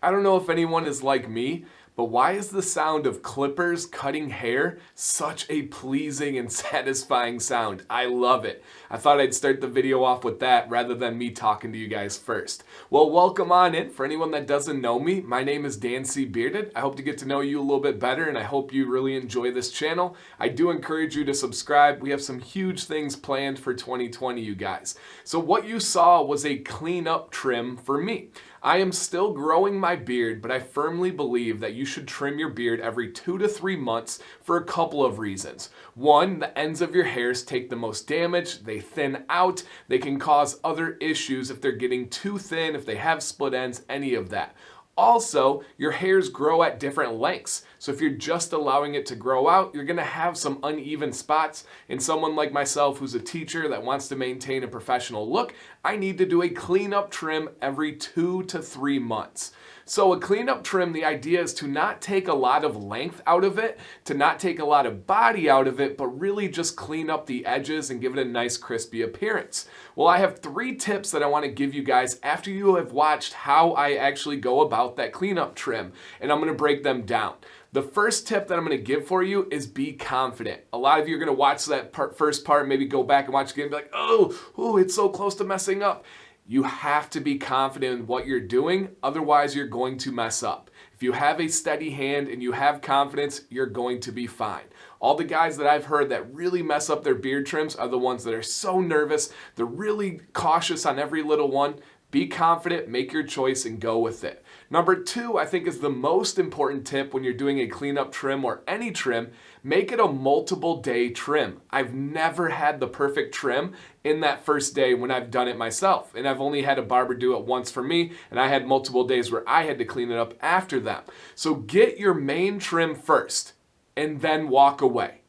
I don't know if anyone is like me, but why is the sound of clippers cutting hair such a pleasing and satisfying sound? I love it. I thought I'd start the video off with that rather than me talking to you guys first. Well, welcome on in. For anyone that doesn't know me, my name is DanCBearded. I hope to get to know you a little bit better, and I hope you really enjoy this channel. I do encourage you to subscribe. We have some huge things planned for 2020, you guys. So what you saw was a cleanup trim for me. I am still growing my beard, but I firmly believe that you should trim your beard every 2 to 3 months for a couple of reasons. One, the ends of your hairs take the most damage, they thin out, they can cause other issues if they're getting too thin, if they have split ends, any of that. Also, your hairs grow at different lengths. So if you're just allowing it to grow out, you're gonna have some uneven spots. And someone like myself who's a teacher that wants to maintain a professional look, I need to do a cleanup trim every 2 to 3 months. So a cleanup trim, the idea is to not take a lot of length out of it, to not take a lot of body out of it, but really just clean up the edges and give it a nice crispy appearance. Well, I have 3 tips that I want to give you guys after you have watched how I actually go about that cleanup trim, and I'm going to break them down. The first tip that I'm going to give for you is be confident. A lot of you are going to watch that first part, maybe go back and watch it again and be like, oh, it's so close to messing up. You have to be confident in what you're doing, otherwise you're going to mess up. If you have a steady hand and you have confidence, you're going to be fine. All the guys that I've heard that really mess up their beard trims are the ones that are so nervous, they're really cautious on every little one. Be confident, make your choice, and go with it. Number 2, I think, is the most important tip when you're doing a cleanup trim or any trim. Make it a multiple day trim. I've never had the perfect trim in that first day when I've done it myself. And I've only had a barber do it once for me, and I had multiple days where I had to clean it up after that. So get your main trim first, and then walk away.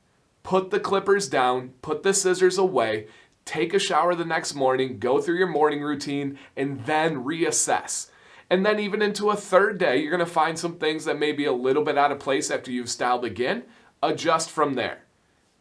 Put the clippers down, put the scissors away, take a shower the next morning, go through your morning routine, and then reassess. And then even into a third day, you're going to find some things that may be a little bit out of place after you've styled again. Adjust from there.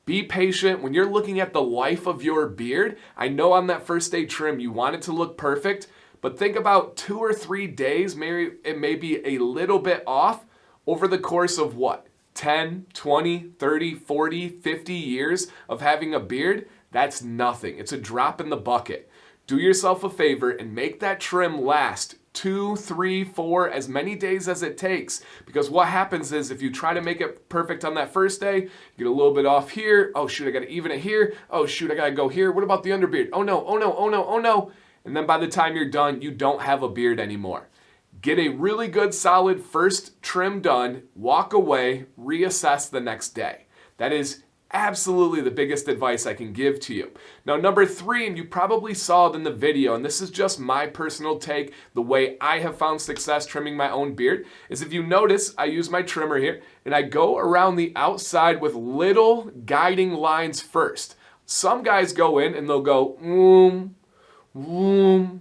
Be patient. When you're looking at the life of your beard, I know on that first day trim, you want it to look perfect, but think about 2 or 3 days, maybe it may be a little bit off over the course of what? 10, 20, 30, 40, 50 years of having a beard? That's nothing. It's a drop in the bucket. Do yourself a favor and make that trim last 2, 3, 4, as many days as it takes. Because what happens is if you try to make it perfect on that first day, you get a little bit off here. Oh shoot, I gotta even it here. Oh shoot, I gotta go here. What about the underbeard? Oh no, oh no, oh no, oh no. And then by the time you're done, you don't have a beard anymore. Get a really good solid first trim done, walk away, reassess the next day. That is absolutely the biggest advice I can give to you. Now, number 3, and you probably saw it in the video, and this is just my personal take, the way I have found success trimming my own beard, is if you notice, I use my trimmer here, and I go around the outside with little guiding lines first. Some guys go in and they'll go, woom, woom,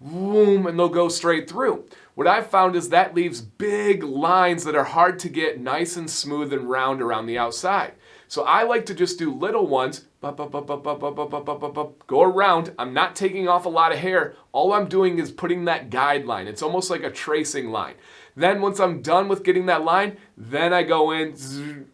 woom, and they'll go straight through. What I've found is that leaves big lines that are hard to get nice and smooth and round around the outside. So I like to just do little ones, go around. I'm not taking off a lot of hair. All I'm doing is putting that guideline. It's almost like a tracing line. Then once I'm done with getting that line, then I go in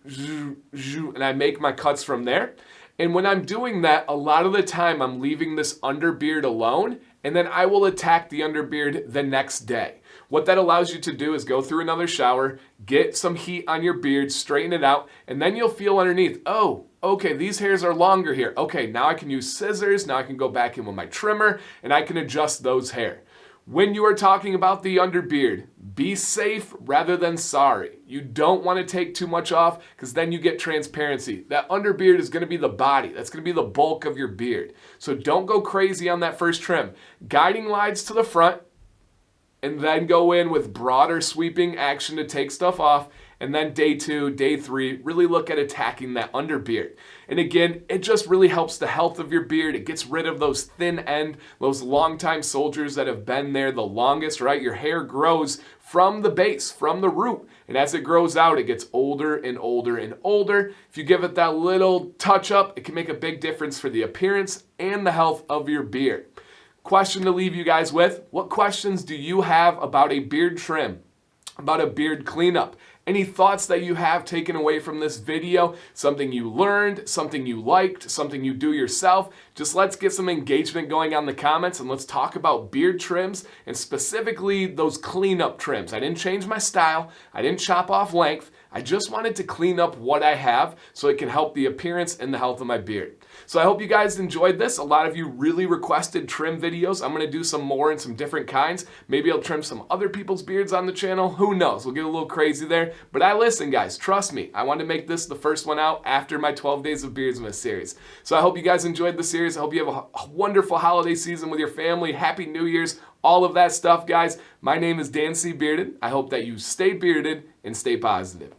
and I make my cuts from there. And when I'm doing that, a lot of the time I'm leaving this underbeard alone, and then I will attack the underbeard the next day. What that allows you to do is go through another shower, get some heat on your beard, straighten it out, and then you'll feel underneath, oh, okay, these hairs are longer here. Okay, now I can use scissors, now I can go back in with my trimmer, and I can adjust those hair. When you are talking about the underbeard, be safe rather than sorry. You don't want to take too much off because then you get transparency. That underbeard is going to be the body. That's going to be the bulk of your beard. So don't go crazy on that first trim. Guiding lines to the front, and then go in with broader sweeping action to take stuff off. And then day 2, day 3, really look at attacking that underbeard. And again, it just really helps the health of your beard. It gets rid of those thin end, those longtime soldiers that have been there the longest, right? Your hair grows from the base, from the root. And as it grows out, it gets older and older and older. If you give it that little touch up, it can make a big difference for the appearance and the health of your beard. Question to leave you guys with: what questions do you have about a beard trim? about a beard cleanup. Any thoughts that you have taken away from this video, something you learned, something you liked, something you do yourself, just let's get some engagement going on the comments and let's talk about beard trims and specifically those cleanup trims. I didn't change my style, I didn't chop off length, I just wanted to clean up what I have so it can help the appearance and the health of my beard. So I hope you guys enjoyed this. A lot of you really requested trim videos. I'm going to do some more in some different kinds. Maybe I'll trim some other people's beards on the channel. Who knows? We'll get a little crazy there. But I listen, guys. Trust me. I wanted to make this the first one out after my 12 Days of Beardsmas series. So I hope you guys enjoyed the series. I hope you have a wonderful holiday season with your family. Happy New Year's. All of that stuff, guys. My name is DanCBearded. I hope that you stay bearded and stay positive.